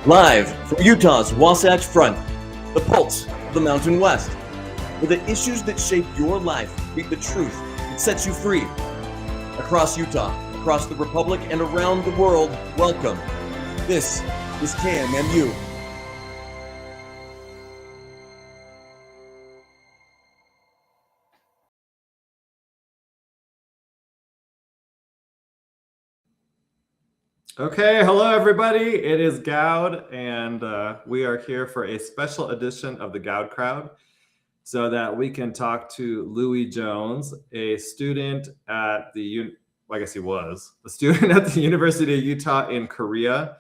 Live from Utah's Wasatch Front, the pulse of the Mountain West, where the issues that shape your life meet the truth that sets you free. Across Utah, across the Republic, and around the world, welcome. This is KMMU. Okay, hello everybody. It is Goud, and we are here for a special edition of the Goud Crowd so that we can talk to Louis Jones, a student at I guess he was a student at the University of Utah in Korea.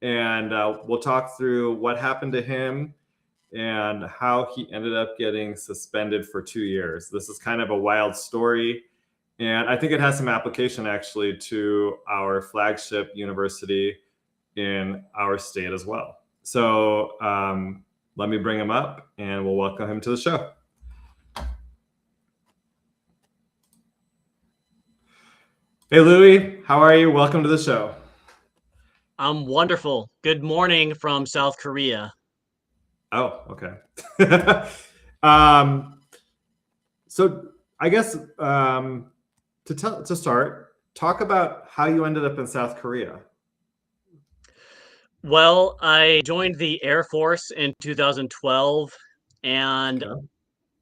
And we'll talk through what happened to him and how he ended up getting suspended for 2 years. This is kind of a wild story. And I think it has some application actually to our flagship university in our state as well. So let me bring him up and we'll welcome him to the show. Hey, Louis, how are you? Welcome to the show. I'm wonderful. Good morning from South Korea. Oh, okay. So I guess to start, talk about how you ended up in South Korea. Well, I joined the Air Force in 2012, and Okay.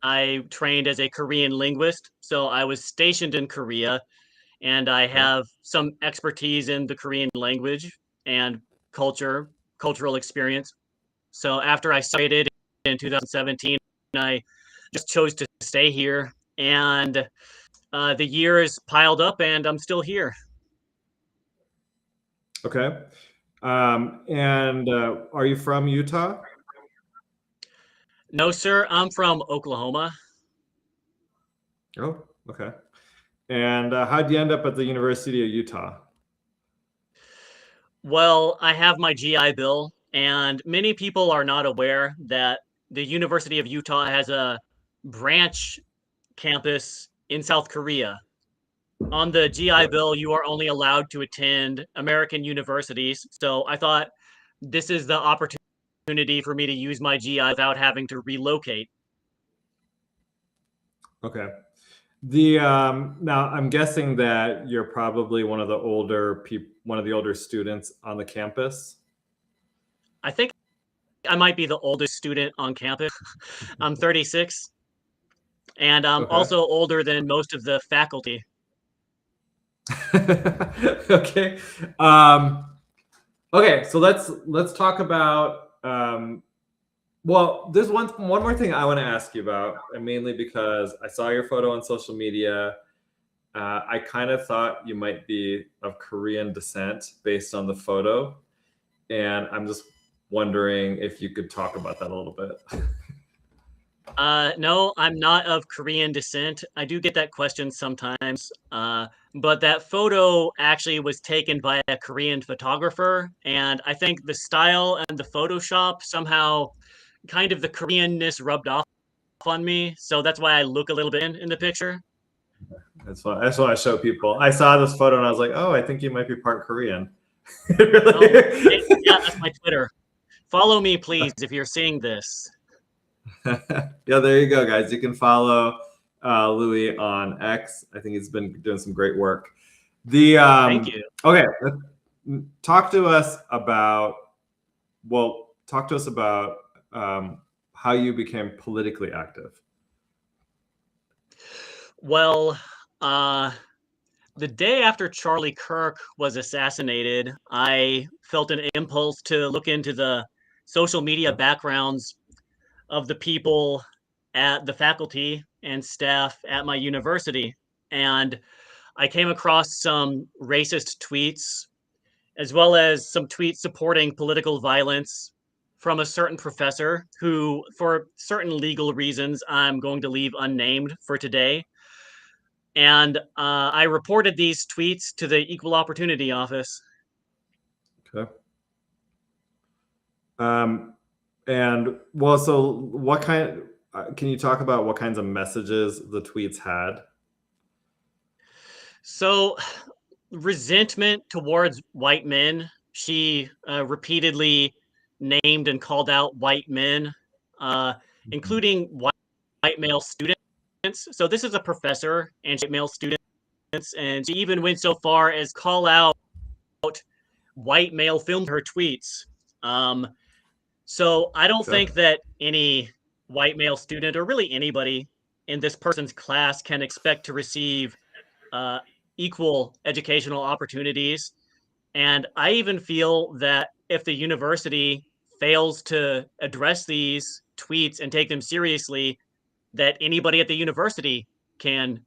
I trained as a Korean linguist. So I was stationed in Korea, and I have some expertise in the Korean language and cultural experience. So after I started in 2017, I just chose to stay here, and the years piled up, and I'm still here. Okay. And are you from Utah? No, sir, I'm from Oklahoma. Oh, okay. And how'd you end up at the University of Utah? Well, I have my GI Bill, and many people are not aware that the University of Utah has a branch campus in South Korea. On the GI Bill, you are only allowed to attend American universities. So I thought this is the opportunity for me to use my GI without having to relocate. Okay. Now I'm guessing that you're probably one of the older students on the campus. I think I might be the oldest student on campus. I'm 36, and I'm also older than most of the faculty. Okay. Okay, so let's talk about well, there's one more thing I want to ask you about, and mainly because I saw your photo on social media. I kind of thought you might be of Korean descent based on the photo, and I'm just wondering if you could talk about that a little bit. No, I'm not of Korean descent. I do get that question sometimes. But that photo actually was taken by a Korean photographer. And I think the style and the Photoshop somehow kind of the Koreanness rubbed off on me. So that's why I look a little bit in the picture. That's what I show people. I saw this photo and I was like, oh, I think you might be part Korean. Really? Yeah, that's my Twitter. Follow me, please, if you're seeing this. Yeah, there you go, guys. You can follow Louis on X. I think he's been doing some great work. Thank you. Okay, talk to us about how you became politically active. Well, the day after Charlie Kirk was assassinated, I felt an impulse to look into the social media backgrounds of the people at the faculty and staff at my university. And I came across some racist tweets, as well as some tweets supporting political violence from a certain professor who, for certain legal reasons, I'm going to leave unnamed for today. And I reported these tweets to the Equal Opportunity Office. Okay. And well, so what kind? Can you talk about what kinds of messages the tweets had? So, resentment towards white men. She repeatedly named and called out white men, including white male students. So this is a professor and white male students, and she even went so far as call out white male film her tweets. So I don't think that any white male student or really anybody in this person's class can expect to receive equal educational opportunities. And I even feel that if the university fails to address these tweets and take them seriously, that anybody at the university can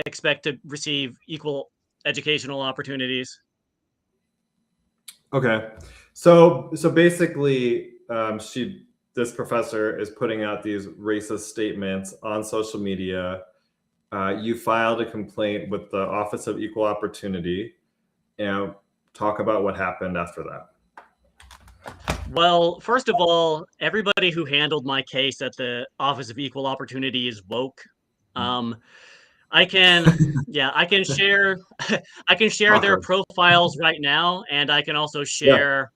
expect to receive equal educational opportunities. Okay, so basically, this professor is putting out these racist statements on social media. You filed a complaint with the Office of Equal Opportunity. Talk about what happened after that. Well, first of all, everybody who handled my case at the Office of Equal Opportunity is woke. I can share their profiles right now, and I can also share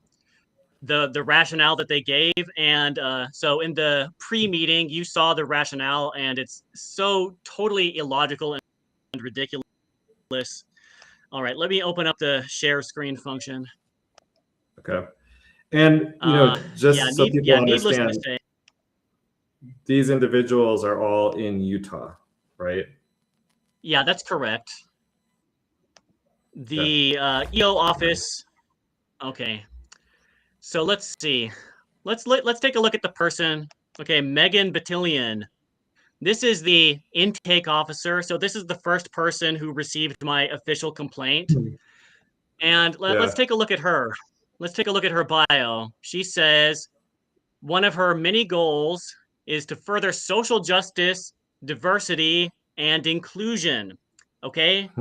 the rationale that they gave. And so in the pre-meeting, you saw the rationale, and it's so totally illogical and ridiculous. All right, let me open up the share screen function. Okay. And, so people understand, to say, these individuals are all in Utah, right? Yeah, that's correct. The EO office. Okay. So let's see. Let's take a look at the person. Okay, Megan Batillion. This is the intake officer. So this is the first person who received my official complaint. And let's take a look at her. Let's take a look at her bio. She says one of her many goals is to further social justice, diversity, and inclusion. Okay?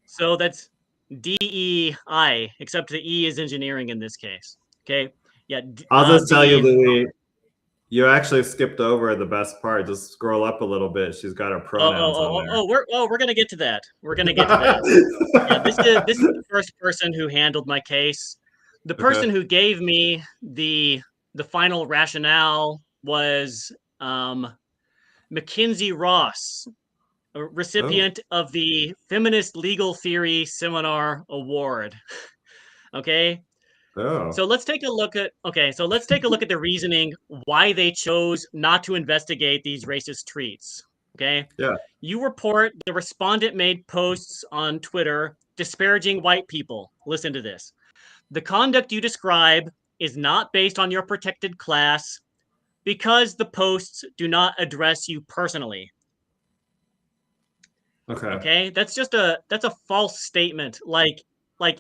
So that's DEI, except the E is engineering in this case. Okay? Yeah. I'll just tell you, Louis, you actually skipped over the best part. Just scroll up a little bit. She's got her pronouns on there. We're gonna get to that. We're gonna get to that. Yeah, this is the first person who handled my case. The person who gave me the final rationale was Mackenzie Ross, a recipient of the Feminist Legal Theory Seminar Award. Okay. So let's take a look at the reasoning why they chose not to investigate these racist tweets. Okay. Yeah. You report the respondent made posts on Twitter disparaging white people. Listen to this. The conduct you describe is not based on your protected class because the posts do not address you personally. Okay. That's a false statement. Like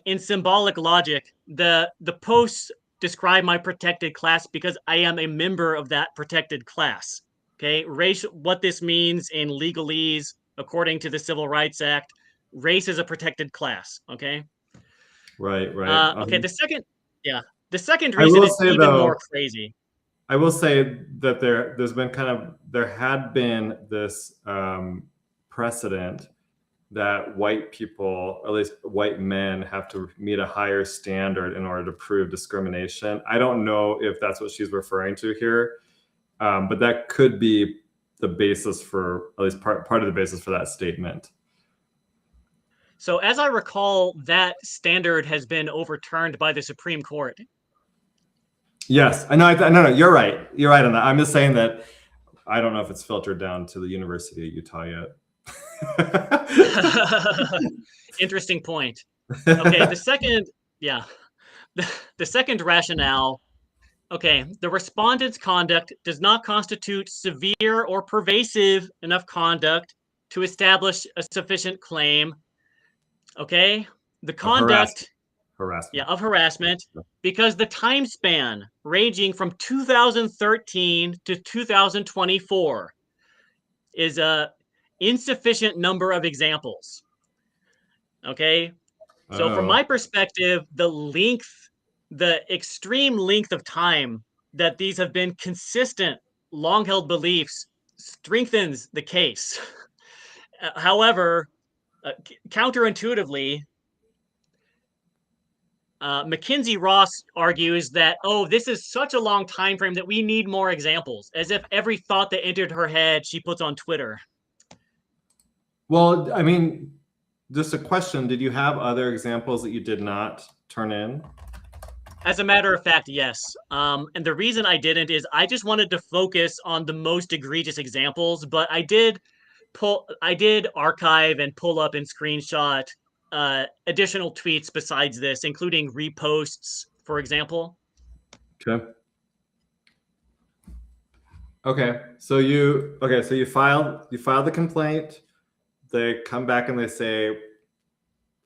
in symbolic logic, the posts describe my protected class because I am a member of that protected class. Okay. Race, what this means in legalese, according to the Civil Rights Act, race is a protected class. Okay. Right. Okay. The second reason is even more crazy. I will say that there had been this precedent that white people, or at least white men, have to meet a higher standard in order to prove discrimination. I don't know if that's what she's referring to here, but that could be the basis for, at least part of the basis for that statement. So as I recall, that standard has been overturned by the Supreme Court. Yes, I know. No, you're right. You're right on that. I'm just saying that I don't know if it's filtered down to the University of Utah yet. Interesting point. Okay, the second rationale. Okay, the respondent's conduct does not constitute severe or pervasive enough conduct to establish a sufficient claim. Okay, the conduct of harassment, because the time span ranging from 2013 to 2024 is a insufficient number of examples. Okay, so from my perspective, the extreme length of time that these have been consistent, long-held beliefs strengthens the case. However, counterintuitively, Mackenzie Ross argues that, oh, this is such a long time frame that we need more examples, as if every thought that entered her head she puts on Twitter. Well, I mean, just a question. Did you have other examples that you did not turn in? As a matter of fact, yes. And the reason I didn't is I just wanted to focus on the most egregious examples, but I did archive and pull up and screenshot additional tweets besides this, including reposts, for example. Okay. So you filed the complaint. They come back and they say,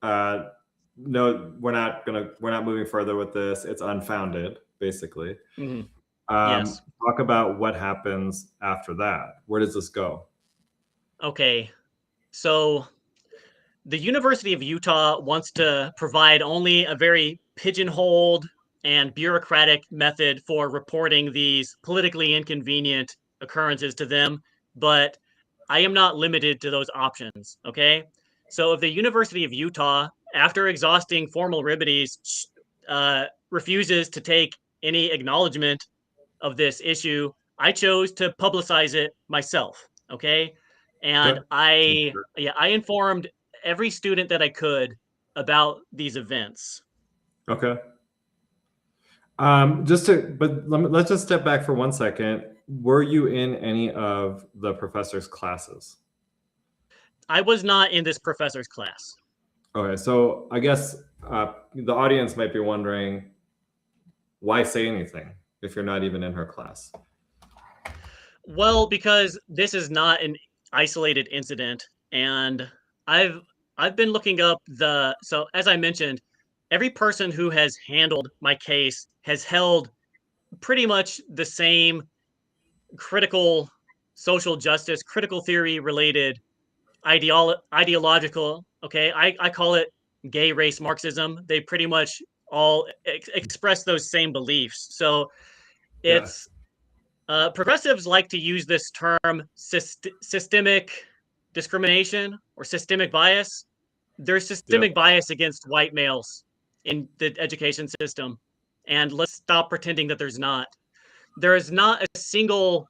no, we're not moving further with this. It's unfounded, basically. Mm-hmm. Yes. Talk about what happens after that. Where does this go? Okay. So the University of Utah wants to provide only a very pigeonholed and bureaucratic method for reporting these politically inconvenient occurrences to them, but I am not limited to those options, okay? So if the University of Utah, after exhausting formal remedies, refuses to take any acknowledgement of this issue, I chose to publicize it myself, okay? And I informed every student that I could about these events. Okay. Let's just step back for 1 second. Were you in any of the professor's classes? I was not in this professor's class. Okay, so I guess the audience might be wondering, why say anything if you're not even in her class? Well, because this is not an isolated incident, and I've been looking up so as I mentioned, every person who has handled my case has held pretty much the same critical social justice, critical theory related ideological, okay, I call it gay race Marxism. They pretty much all express those same beliefs. So it's progressives like to use this term systemic discrimination or systemic bias. There's systemic bias against white males in the education system. And let's stop pretending that there's not. There is not a single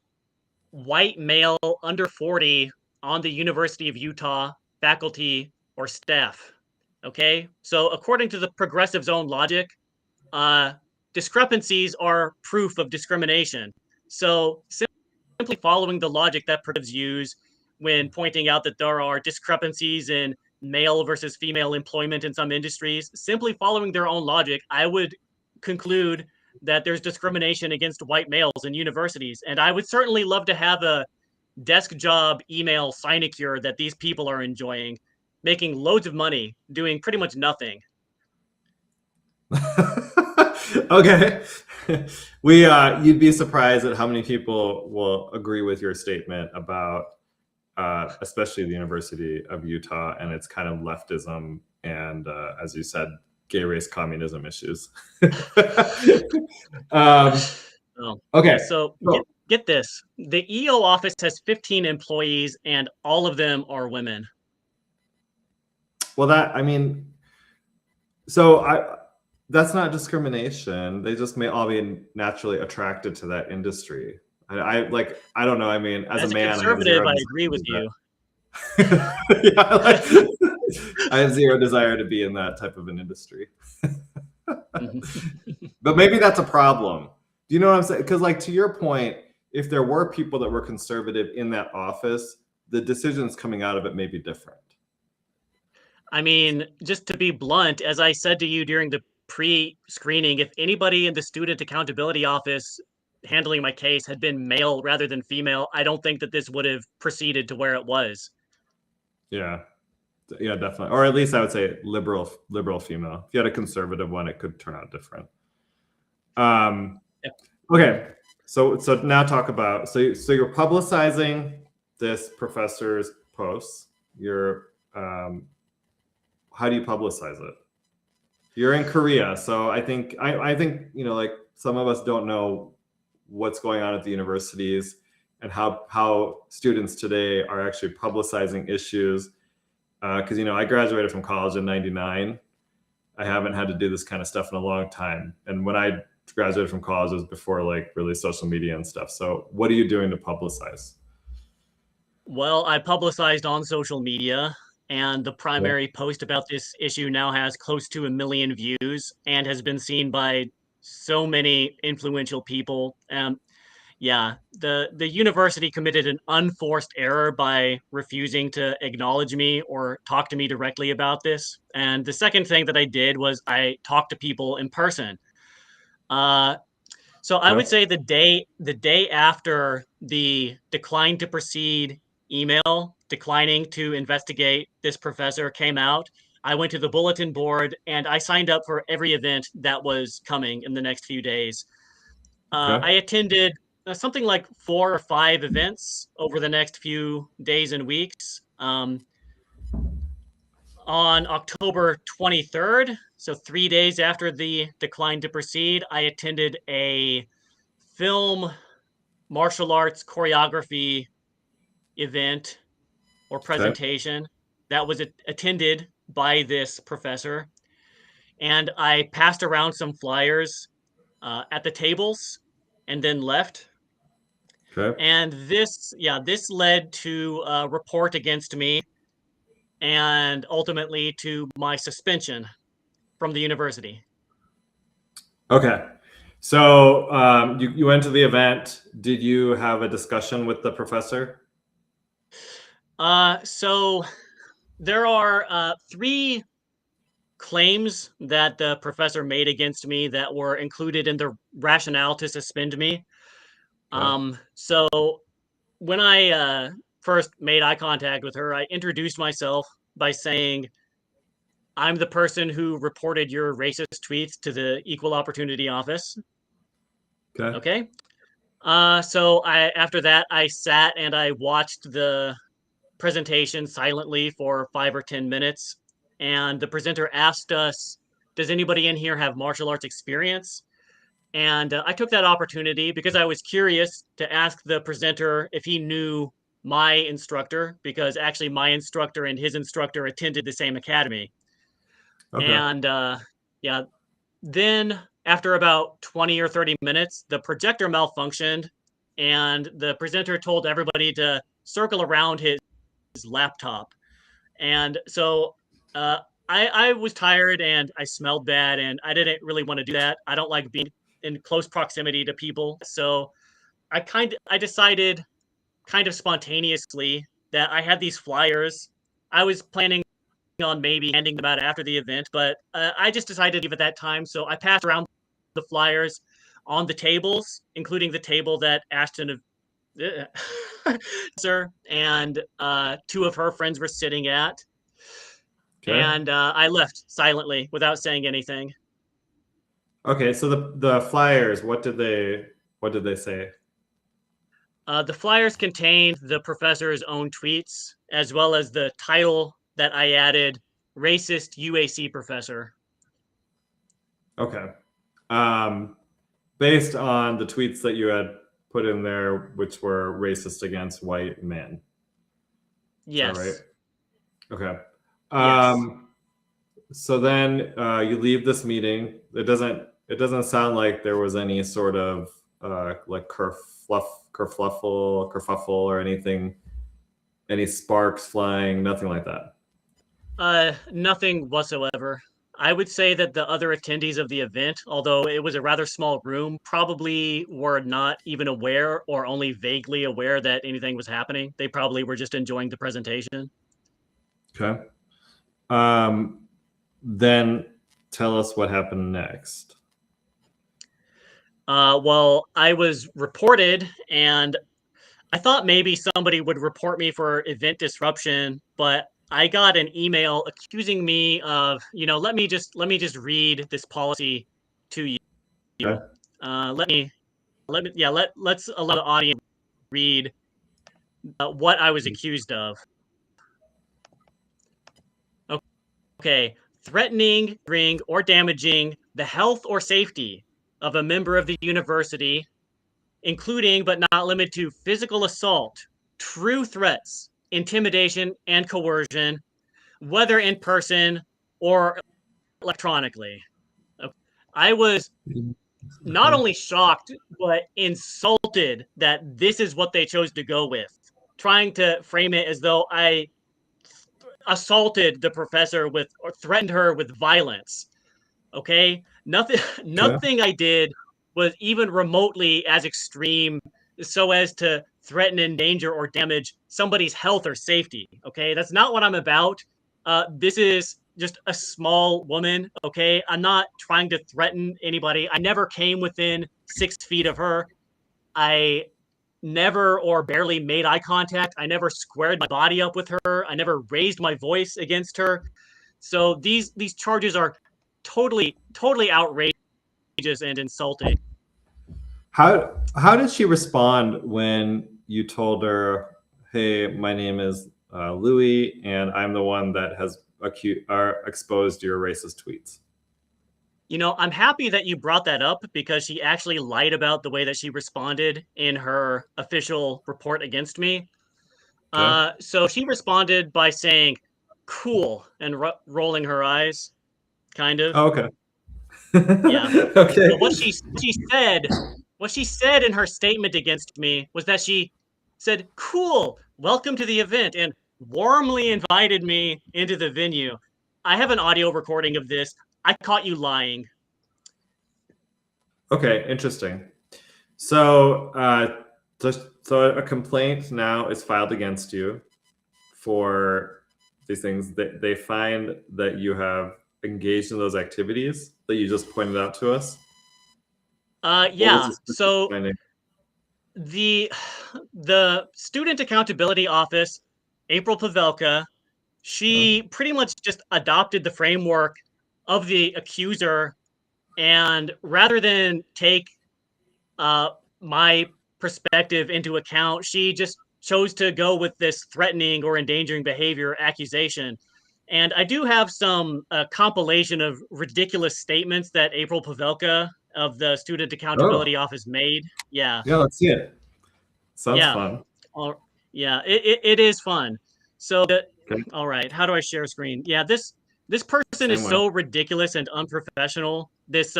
white male under 40 on the University of Utah faculty or staff. Okay, so according to the progressive's own logic, discrepancies are proof of discrimination. So simply following the logic that progressives use when pointing out that there are discrepancies in male versus female employment in some industries, simply following their own logic, I would conclude that there's discrimination against white males in universities. And I would certainly love to have a desk job email sinecure that these people are enjoying, making loads of money, doing pretty much nothing. Okay. You'd be surprised at how many people will agree with your statement about especially the University of Utah and its kind of leftism and, as you said, gay race communism issues. Okay. So get this. The EO office has 15 employees and all of them are women. Well, that's not discrimination. They just may all be naturally attracted to that industry. I don't know. I mean, as a man, conservative, I agree with you. I have zero desire to be in that type of an industry. But maybe that's a problem. Do you know what I'm saying? Because, to your point, if there were people that were conservative in that office, the decisions coming out of it may be different. I mean, just to be blunt, as I said to you during the pre-screening, if anybody in the student accountability office handling my case had been male rather than female, I don't think that this would have proceeded to where it was. Yeah, definitely. Or at least I would say liberal female. If you had a conservative one, it could turn out different. Okay, so now talk about so you're publicizing this professor's posts. How do you publicize it? You're in Korea, so I think some of us don't know what's going on at the universities and how students today are actually publicizing issues. Because I graduated from college in '99. I haven't had to do this kind of stuff in a long time. And when I graduated from college, it was before like really social media and stuff. So what are you doing to publicize? Well, I publicized on social media, and the primary post about this issue now has close to 1 million views and has been seen by so many influential people. Yeah, the university committed an unforced error by refusing to acknowledge me or talk to me directly about this. And the second thing that I did was I talked to people in person. So I would say the day after the decline to proceed email declining to investigate this professor came out, I went to the bulletin board and I signed up for every event that was coming in the next few days. I attended something like 4 or 5 events over the next few days and weeks. On October 23rd, so 3 days after the decline to proceed, I attended a film martial arts choreography event or presentation that was attended by this professor. And I passed around some flyers at the tables and then left. And this led to a report against me and ultimately to my suspension from the university. Okay. So you went to the event. Did you have a discussion with the professor? So there are 3 claims that the professor made against me that were included in the rationale to suspend me. So when I first made eye contact with her, I introduced myself by saying, I'm the person who reported your racist tweets to the Equal Opportunity Office. Okay. So after that, I sat and I watched the presentation silently for 5 or 10 minutes. And the presenter asked us, does anybody in here have martial arts experience? And I took that opportunity because I was curious to ask the presenter if he knew my instructor, because actually my instructor and his instructor attended the same academy. And yeah, then after about 20 or 30 minutes, the projector malfunctioned and the presenter told everybody to circle around his laptop. And so I was tired and I smelled bad and I didn't really want to do that. I don't like being in close proximity to people. So I decided kind of spontaneously that I had these flyers. I was planning on maybe handing them out after the event, but I just decided to leave at that time. So I passed around the flyers on the tables, including the table that Ashton sir and 2 of her friends were sitting at. And I left silently without saying anything. Okay, so the flyers, what did they say? The flyers contained the professor's own tweets, as well as the title that I added, Racist UAC Professor. Okay. Based on the tweets that you had put in there, which were racist against white men. Yes. Is that right? Okay. Yes. So then you leave this meeting. It doesn't sound like there was any sort of like kerfuffle or anything, any sparks flying, nothing like that. Nothing whatsoever. I would say that the other attendees of the event, although it was a rather small room, probably were not even aware or only vaguely aware that anything was happening. They probably were just enjoying the presentation. Okay. Then tell us what happened next. Well, I was reported, and I thought maybe somebody would report me for event disruption, but I got an email accusing me of, let me just read this policy to you. Okay. Let's allow the audience to read what I was accused of. Okay, threatening, or damaging the health or safety of a member of the university, including but not limited to physical assault, true threats, intimidation, and coercion, whether in person or electronically. I was not only shocked, but insulted that this is what they chose to go with, trying to frame it as though I assaulted the professor with or threatened her with violence. Okay? Nothing I did was even remotely as extreme so as to threaten, endanger, or damage somebody's health or safety. Okay? That's not what I'm about. This is just a small woman. Okay? I'm not trying to threaten anybody. I never came within 6 feet of her. I never or barely made eye contact. I never squared my body up with her. I never raised my voice against her. So these charges are totally outrageous and insulting. How did she respond when you told her, "Hey, my name is Louis, and I'm the one that has exposed your racist tweets"? You know, I'm happy that you brought that up because she actually lied about the way that she responded in her official report against me. Okay. So she responded by saying, "Cool," and rolling her eyes, kind of. Oh, okay. Yeah. Okay. But what she said in her statement against me was that she said, "Cool, welcome to the event," and warmly invited me into the venue. I have an audio recording of this. I caught you lying. Okay, interesting. So, so a complaint now is filed against you for these things. They find that you have engaged in those activities that you just pointed out to us. Yeah. So the Student Accountability Office, April Pavelka, she pretty much just adopted the framework of the accuser, and rather than take my perspective into account, she just chose to go with this threatening or endangering behavior accusation. And I do have some compilation of ridiculous statements that April Pavelka of the Student Accountability Office made. Yeah. Yeah, let's see it. Sounds Yeah. fun. Yeah, it is fun. So, Okay. all right, how do I share screen? Yeah, this person Same is way. so ridiculous and unprofessional. This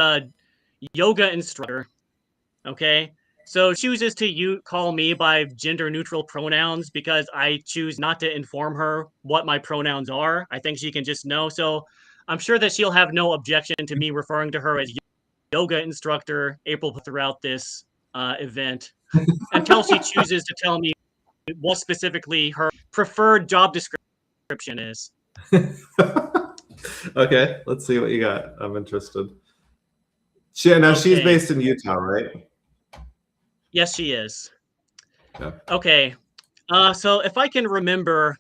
yoga instructor, okay? So chooses to call me by gender neutral pronouns because I choose not to inform her what my pronouns are. I think she can just know. So I'm sure that she'll have no objection to me referring to her as yoga instructor April throughout this event until she chooses to tell me what specifically her preferred job description is. Okay, let's see what you got. I'm interested. She's based in Utah, right? Yes, she is. Yeah. Okay. So if I can remember,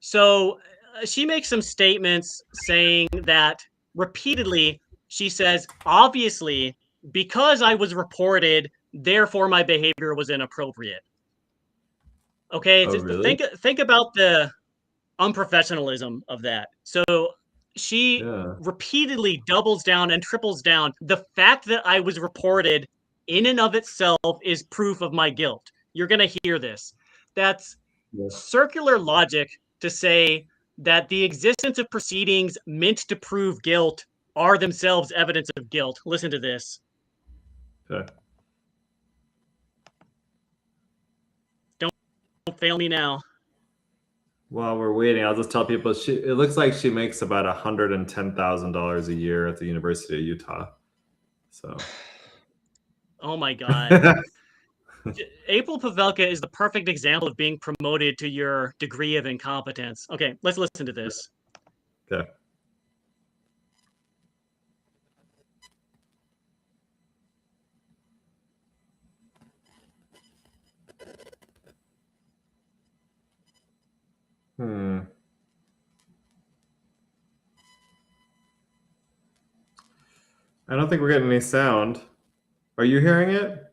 so she makes some statements saying that repeatedly she says, obviously, because I was reported, therefore my behavior was inappropriate. Okay, Oh, really? think about the unprofessionalism of that. So she repeatedly doubles down and triples down. The fact that I was reported in and of itself is proof of my guilt. You're going to hear this. That's circular logic to say that the existence of proceedings meant to prove guilt are themselves evidence of guilt. Listen to this. Okay. Don't fail me now. While we're waiting, I'll just tell people it looks like she makes about $110,000 a year at the University of Utah. So, oh my God. April Pavelka is the perfect example of being promoted to your degree of incompetence. Okay, let's listen to this. Okay. I don't think we're getting any sound. Are you hearing it?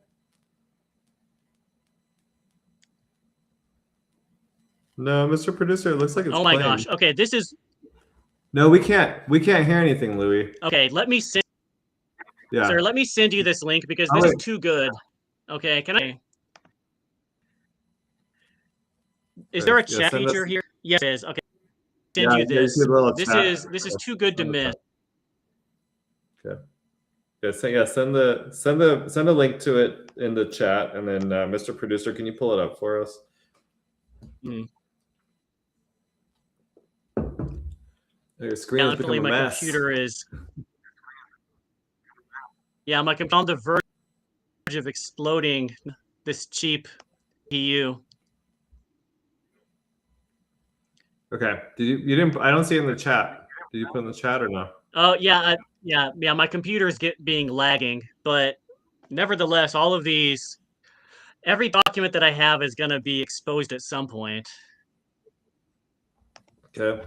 No, Mr. Producer, it looks like it's Oh my playing. gosh. Okay, this is... No, we can't hear anything, Louis. Okay, let me send... Yeah. Sir, let me send you this link because this is too good. Okay, can I... Is there a chat feature here? Yes, it is. Okay. Send you this. This is too good to miss. Okay. Yeah, send a link to it in the chat, and then Mr. Producer, can you pull it up for us? Mm. Your screen has become a My mess. computer is. Yeah, my computer on the verge of exploding. This cheap GPU. Okay. You didn't? I don't see it in the chat. Did you put it in the chat or no? Oh yeah, yeah. My computer is being lagging, but nevertheless, all of these, every document that I have is going to be exposed at some point. Okay.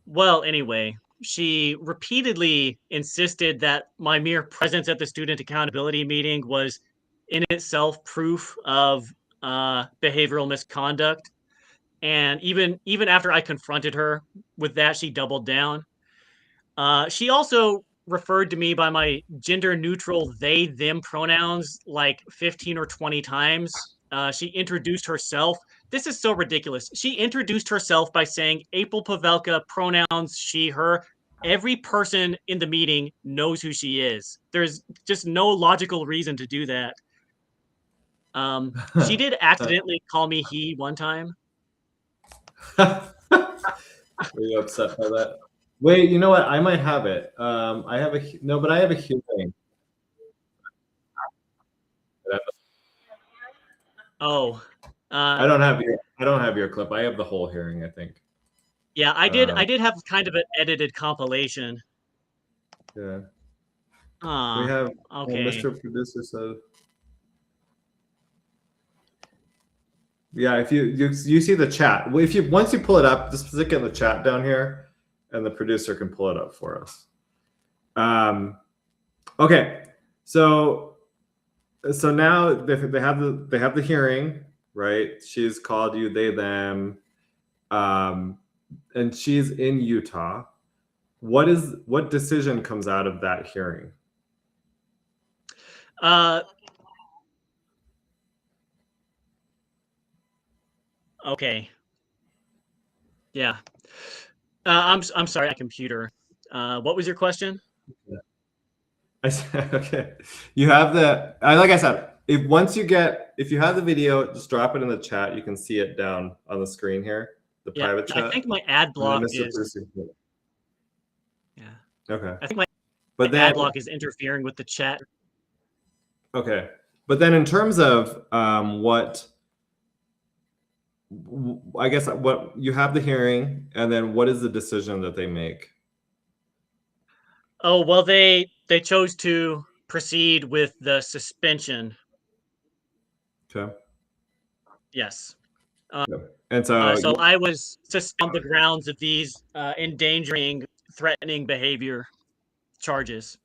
Well, anyway, she repeatedly insisted that my mere presence at the student accountability meeting was in itself proof of behavioral misconduct. And even after I confronted her with that, she doubled down. She also referred to me by my gender neutral they them pronouns like 15 or 20 times. She introduced herself. This is so ridiculous. She introduced herself by saying April Pavelka, pronouns she, her. Every person in the meeting knows who she is. There's just no logical reason to do that. She did accidentally call me he one time. Were you upset by that? Wait, you know what? I might have it. I have but I have a hearing. Oh, I don't have your clip. I have the whole hearing, I think. yeah, I did have kind of an edited compilation. Yeah. We have okay. Mr. Producer said. Yeah, if you see the chat, once you pull it up, just stick it in the chat down here, and the producer can pull it up for us. Okay, so now they have the hearing, right? She's called you they them, and she's in Utah. What decision comes out of that hearing? Okay. Yeah. I'm sorry, computer. What was your question? Okay. You have like I said, if you have the video, just drop it in the chat. You can see it down on the screen here, the private chat. I think my ad block is. Yeah. Okay. I think my ad block is interfering with the chat. Okay. But then in terms of what you have the hearing, and then what is the decision that they make? Oh, well, they chose to proceed with the suspension. Okay. Yes. And so so I was suspended on the grounds of these endangering, threatening behavior charges.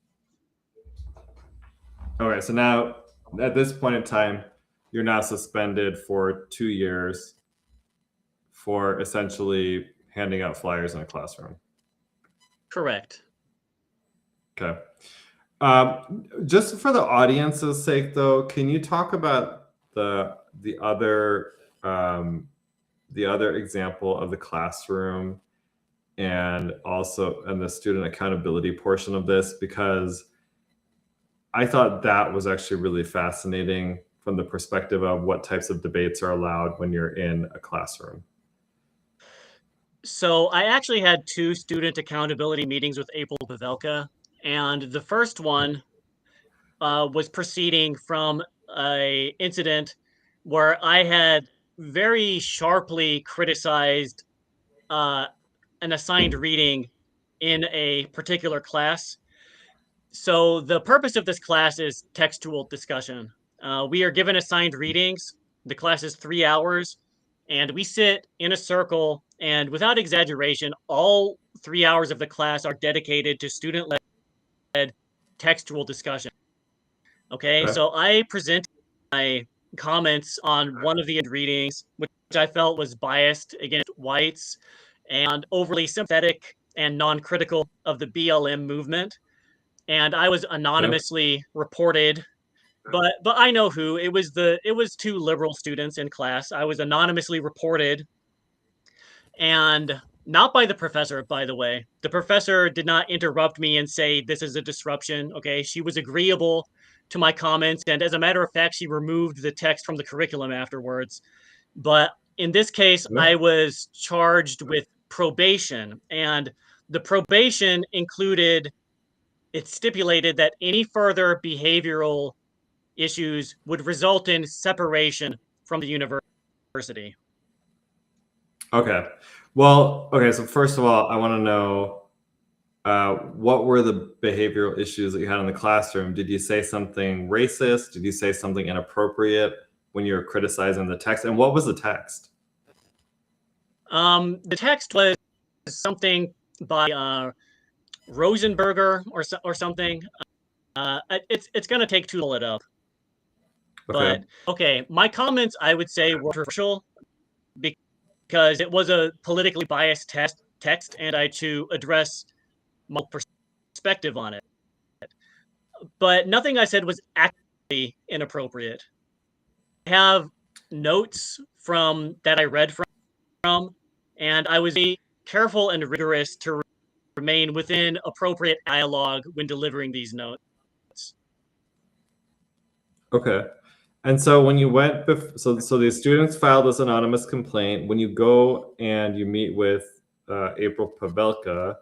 Okay, so now at this point in time, you're now suspended for 2 years for essentially handing out flyers in a classroom. Correct. Okay. Just for the audience's sake, though, can you talk about the other example of the classroom and the student accountability portion of this? Because I thought that was actually really fascinating from the perspective of what types of debates are allowed when you're in a classroom. So I actually had 2 student accountability meetings with April Pavelka, and the first one was proceeding from an incident where I had very sharply criticized an assigned reading in a particular class. So the purpose of this class is textual discussion. We are given assigned readings. The class is 3 hours, and we sit in a circle, and without exaggeration, all 3 hours of the class are dedicated to student-led textual discussion. Okay, so I presented my comments on one of the readings, which I felt was biased against whites and overly sympathetic and non-critical of the BLM movement. And I was anonymously reported, but I know who. It was 2 liberal students in class. I was anonymously reported, and not by the professor, by the way. The professor did not interrupt me and say this is a disruption. Okay, she was agreeable to my comments, and as a matter of fact, she removed the text from the curriculum afterwards. But in this case, I was charged with probation, and the probation included, it stipulated that any further behavioral issues would result in separation from the university. Okay. Well, okay. So first of all, I want to know what were the behavioral issues that you had in the classroom? Did you say something racist? Did you say something inappropriate when you were criticizing the text? And what was the text? The text was something by Rosenberger or something. It's gonna take to pull it up. Okay. But okay, my comments I would say were controversial because it was a politically biased text, and I had to address my perspective on it. But nothing I said was actually inappropriate. I have notes from that I read from, and I was careful and rigorous to remain within appropriate dialogue when delivering these notes. Okay. And so when you went, so the students filed this anonymous complaint. When you go and you meet with April Pavelka,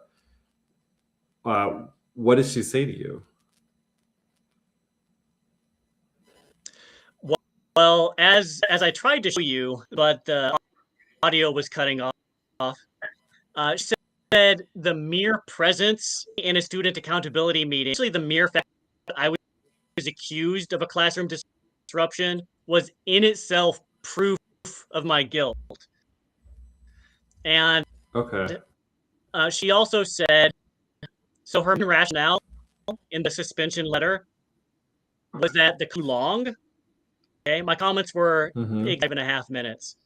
what did she say to you? Well, as I tried to show you, but the audio was cutting off. She said the mere presence in a student accountability meeting, actually the mere fact that I was accused of a classroom disruption, was in itself proof of my guilt. And Okay. she also said, so her rationale in the suspension letter was that the too long. Okay, my comments were 5.5 minutes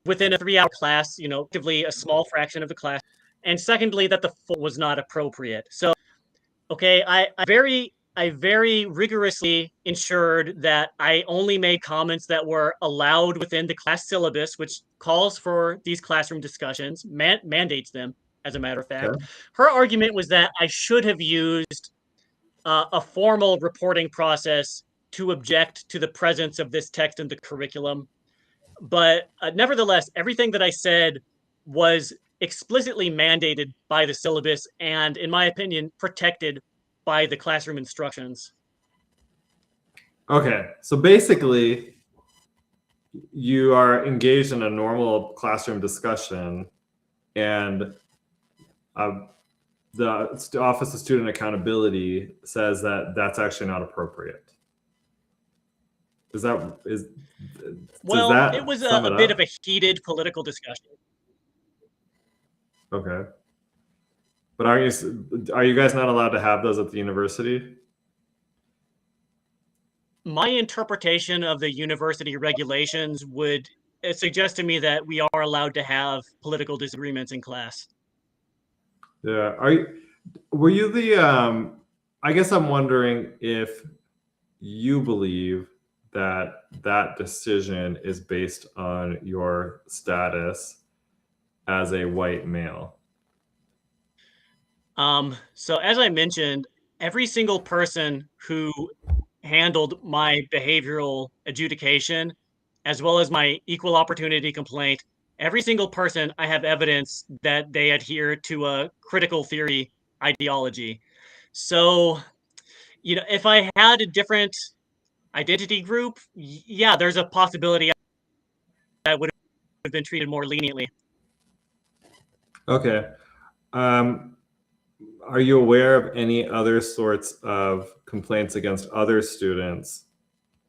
within a 3-hour class, actively a small fraction of the class. And secondly, that the full was not appropriate. So, okay, I very rigorously ensured that I only made comments that were allowed within the class syllabus, which calls for these classroom discussions, mandates them, as a matter of fact. Okay. Her argument was that I should have used a formal reporting process to object to the presence of this text in the curriculum. But nevertheless, everything that I said was explicitly mandated by the syllabus and, in my opinion, protected by the classroom instructions. Okay. So basically, you are engaged in a normal classroom discussion, and the Office of Student Accountability says that that's actually not appropriate. Well, that it was sum a it bit up? of a heated political discussion. Okay. But are you guys not allowed to have those at the university? My interpretation of the university regulations would suggest to me that we are allowed to have political disagreements in class. Yeah. Were you the I guess I'm wondering if you believe that that decision is based on your status as a white male. So as I mentioned, every single person who handled my behavioral adjudication, as well as my equal opportunity complaint, every single person, I have evidence that they adhere to a critical theory ideology. So, if I had a different identity group, yeah, there's a possibility I would have been treated more leniently. Okay. Are you aware of any other sorts of complaints against other students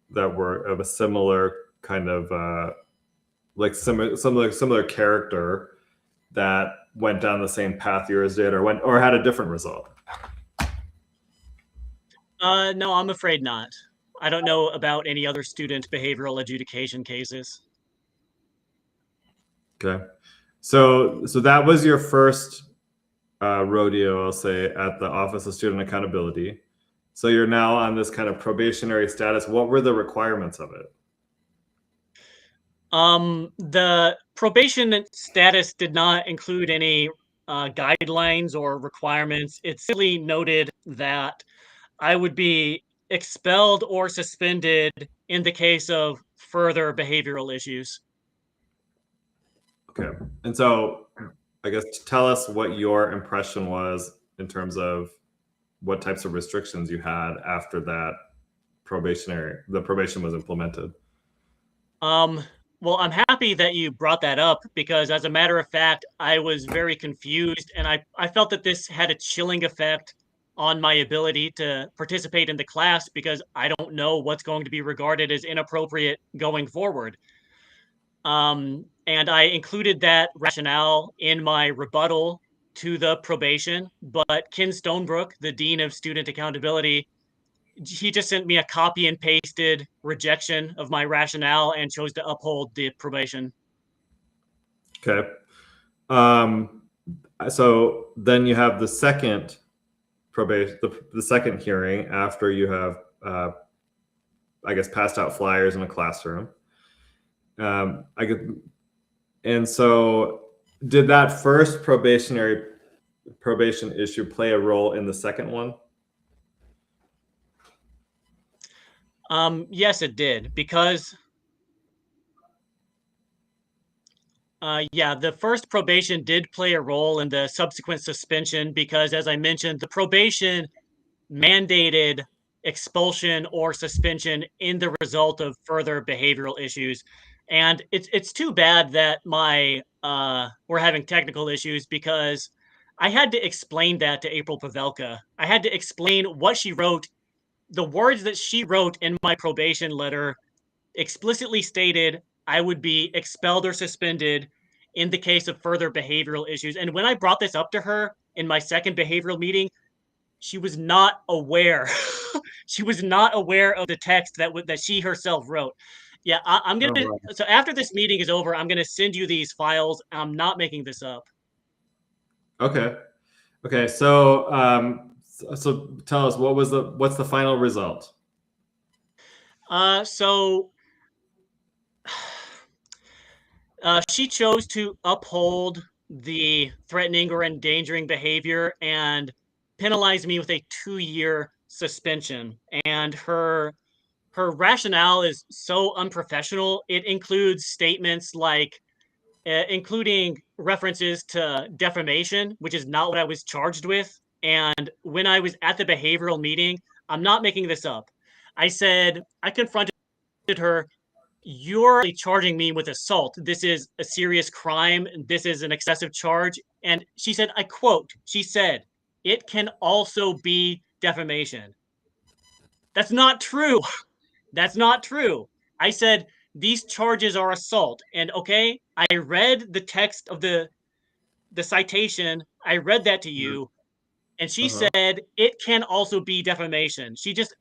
that were of a similar kind of like similar character that went down the same path yours did, or had a different result? No, I'm afraid not. I don't know about any other student behavioral adjudication cases. Okay. So that was your first rodeo, I'll say, at the Office of Student Accountability. So you're now on this kind of probationary status. What were the requirements of it? The probation status did not include any guidelines or requirements. It simply noted that I would be expelled or suspended in the case of further behavioral issues. Okay. And so I guess tell us what your impression was in terms of what types of restrictions you had after the probation was implemented. Well, I'm happy that you brought that up because, as a matter of fact, I was very confused and I felt that this had a chilling effect on my ability to participate in the class because I don't know what's going to be regarded as inappropriate going forward. And I included that rationale in my rebuttal to the probation, but Ken Stonebrook, the Dean of Student Accountability, he just sent me a copy and pasted rejection of my rationale and chose to uphold the probation. Okay. So then you have the second probation, the second hearing after you have, I guess, passed out flyers in a classroom. And so did that first probation issue play a role in the second one? Yes, it did because yeah, the first probation did play a role in the subsequent suspension because, as I mentioned, the probation mandated expulsion or suspension in the result of further behavioral issues. And it's too bad that we're having technical issues because I had to explain that to April Pavelka. I had to explain what she wrote. The words that she wrote in my probation letter explicitly stated I would be expelled or suspended in the case of further behavioral issues. And when I brought this up to her in my second behavioral meeting, she was not aware. She was not aware of the text that she herself wrote. Yeah, I'm Oh, gonna. wow. So after this meeting is over, I'm gonna send you these files. I'm not making this up. Okay. Okay. So tell us what's the final result? So she chose to uphold the threatening or endangering behavior and penalize me with a 2-year suspension. And her rationale is so unprofessional. It includes statements like, including references to defamation, which is not what I was charged with. And when I was at the behavioral meeting, I'm not making this up. I confronted her, you're charging me with assault. This is a serious crime. This is an excessive charge. And she said, I quote, she said, it can also be defamation. That's not true. That's not true. I said, these charges are assault. And okay, I read the text of the citation. I read that to you. And she Uh-huh. said, it can also be defamation. She just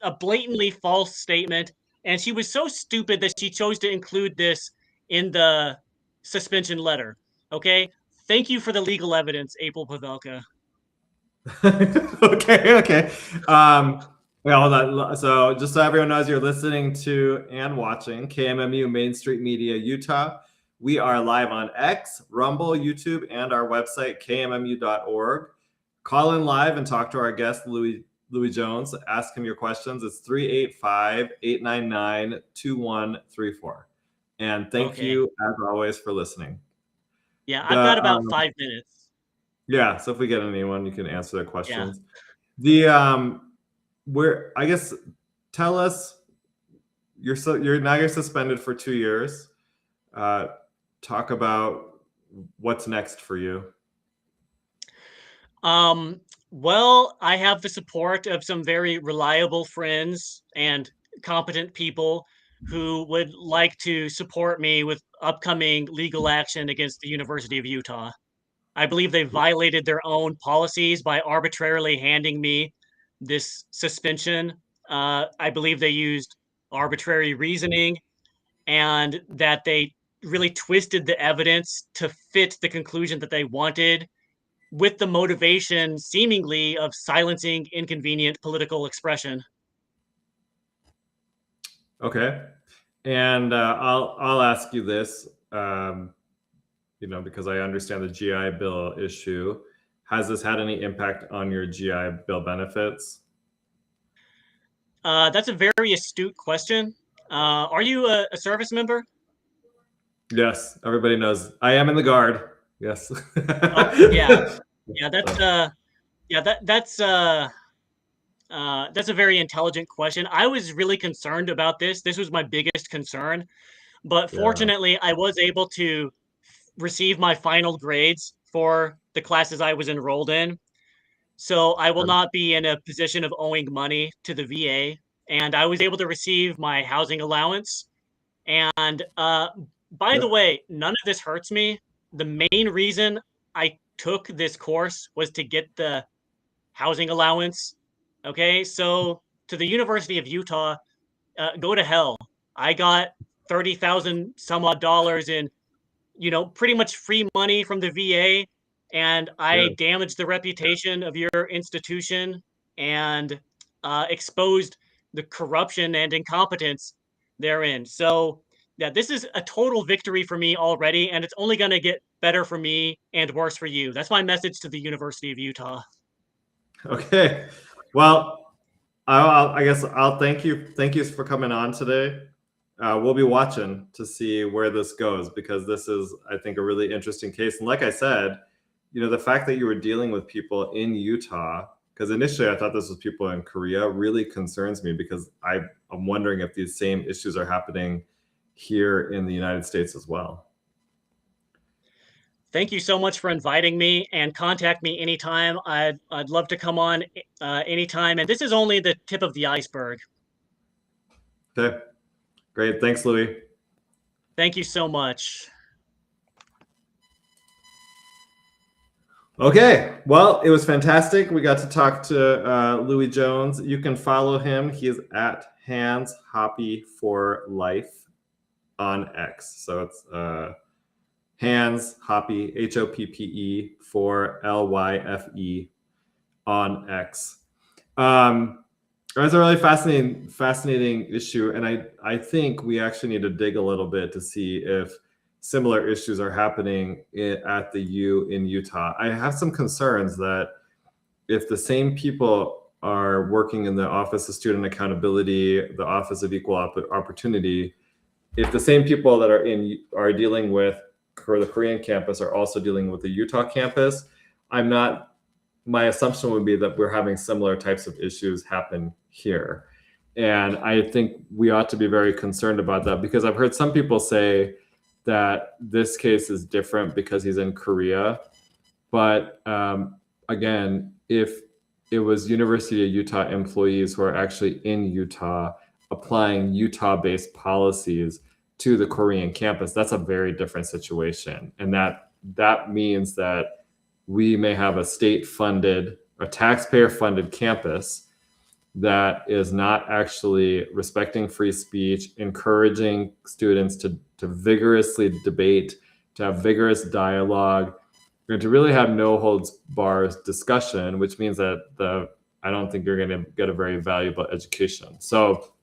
a blatantly false statement. And she was so stupid that she chose to include this in the suspension letter. Okay. Thank you for the legal evidence, April Pavelka. Okay, okay. So just so everyone knows, you're listening to and watching KMMU Main Street Media, Utah. We are live on X, Rumble, YouTube, and our website, kmmu.org. Call in live and talk to our guest, Louis Jones. Ask him your questions. It's 385-899-2134. And thank Okay. you, as always, for listening. Yeah, I've got about 5 minutes. Yeah, so if we get anyone, you can answer their questions. Yeah. I guess tell us you're suspended for 2 years. Talk about what's next for you. Well, I have the support of some very reliable friends and competent people who would like to support me with upcoming legal action against the University of Utah. I believe they violated their own policies by arbitrarily handing me this suspension. I believe they used arbitrary reasoning and that they really twisted the evidence to fit the conclusion that they wanted, with the motivation seemingly of silencing inconvenient political expression. Okay. And I'll ask you this, because I understand the GI Bill issue. Has this had any impact on your GI Bill benefits? That's a very astute question. Are you a service member? Yes, everybody knows I am in the Guard. Yes. Oh, yeah. Yeah, that's a very intelligent question. I was really concerned about this. This was my biggest concern, but Yeah. fortunately, I was able to receive my final grades for the classes I was enrolled in. So I will not be in a position of owing money to the VA, and I was able to receive my housing allowance. And by the Yep. way, none of this hurts me. The main reason I took this course was to get the housing allowance. Okay, so to the University of Utah, go to hell. I got 30,000 some odd dollars in, pretty much free money from the VA, and I Yeah. damaged the reputation of your institution and exposed the corruption and incompetence therein. So, yeah, this is a total victory for me already, and it's only going to get better for me and worse for you. That's my message to the University of Utah. Okay. Well, I guess I'll thank you. Thank you for coming on today. We'll be watching to see where this goes because this is, I think, a really interesting case. And like I said, the fact that you were dealing with people in Utah, because initially I thought this was people in Korea, really concerns me because I'm wondering if these same issues are happening here in the United States as well. Thank you so much for inviting me, and contact me anytime. I'd love to come on anytime. And this is only the tip of the iceberg. Okay, great. Thanks, Louis. Thank you so much. Okay, well, it was fantastic. We got to talk to Louis Jones. You can follow him. He is at Hands Hoppy for Life on X. So it's Hands Hoppy, HOPPE for LYFE on X. It's a really fascinating issue, and I think we actually need to dig a little bit to see if similar issues are happening at the U in Utah. I have some concerns that if the same people are working in the Office of Student Accountability, the Office of Equal Opportunity, if the same people that are dealing with the Korean campus are also dealing with the Utah campus, my assumption would be that we're having similar types of issues happen here. And I think we ought to be very concerned about that because I've heard some people say that this case is different because he's in Korea. But again, if it was University of Utah employees who are actually in Utah applying Utah-based policies to the Korean campus, that's a very different situation. And that means that we may have a state-funded, a taxpayer-funded campus that is not actually respecting free speech, encouraging students to vigorously debate, to have vigorous dialogue, and to really have no holds bars discussion, which means that I don't think you're going to get a very valuable education. So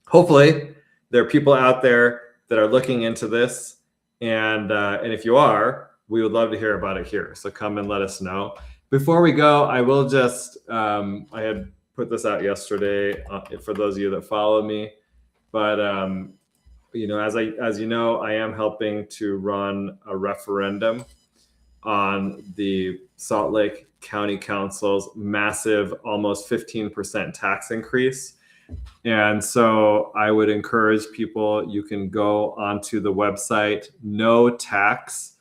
hopefully there are people out there that are looking into this. And if you are, we would love to hear about it here. So come and let us know. Before we go, I will just, I had put this out yesterday for those of you that follow me. But, as you know, I am helping to run a referendum on the Salt Lake County Council's massive, almost 15% tax increase. And so I would encourage people, you can go onto the website, No Tax,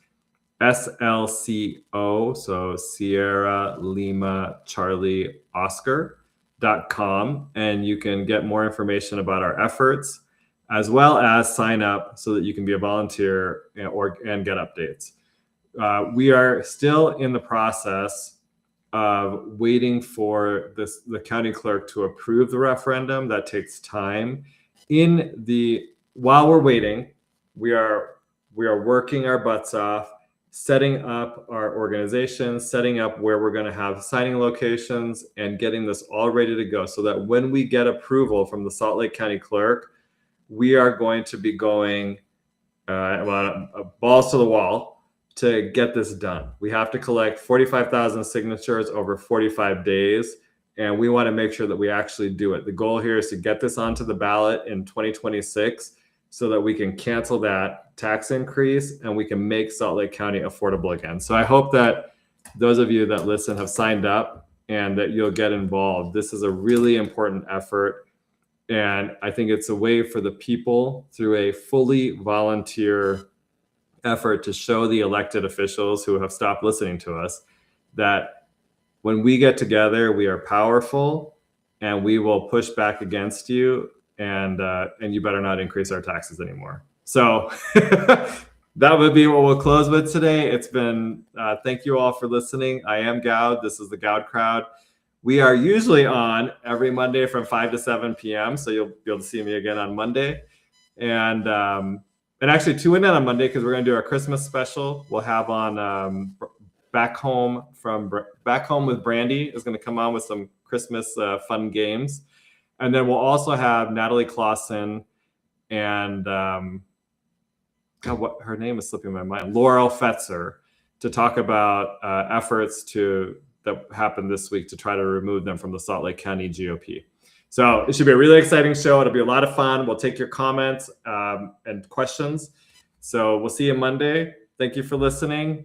SLCO, so Sierra Lima Charlie Oscar.com, and you can get more information about our efforts, as well as sign up so that you can be a volunteer and get updates. We are still in the process of waiting for the county clerk to approve the referendum. That takes time. While we're waiting, we are working our butts off, setting up our organization, setting up where we're going to have signing locations, and getting this all ready to go so that when we get approval from the Salt Lake County clerk, we are going to be going balls to the wall to get this done. We have to collect 45,000 signatures over 45 days, and we want to make sure that we actually do it. The goal here is to get this onto the ballot in 2026 so that we can cancel that tax increase and we can make Salt Lake County affordable again. So I hope that those of you that listen have signed up and that you'll get involved. This is a really important effort. And I think it's a way for the people through a fully volunteer effort to show the elected officials who have stopped listening to us that when we get together, we are powerful and we will push back against you, and you better not increase our taxes anymore. So that would be what we'll close with today. It's been, thank you all for listening. I am Goud. This is the Goud Crowd. We are usually on every Monday from 5 to 7 p.m. So you'll be able to see me again on Monday. And actually tune in on Monday because we're going to do our Christmas special. We'll have on Back Home with Brandy is going to come on with some Christmas fun games. And then we'll also have Natalie Clausen and God, what her name is slipping my mind, Laurel Fetzer, to talk about efforts that happened this week to try to remove them from the Salt Lake County GOP. So it should be a really exciting show. It'll be a lot of fun. We'll take your comments and questions. So we'll see you Monday. Thank you for listening.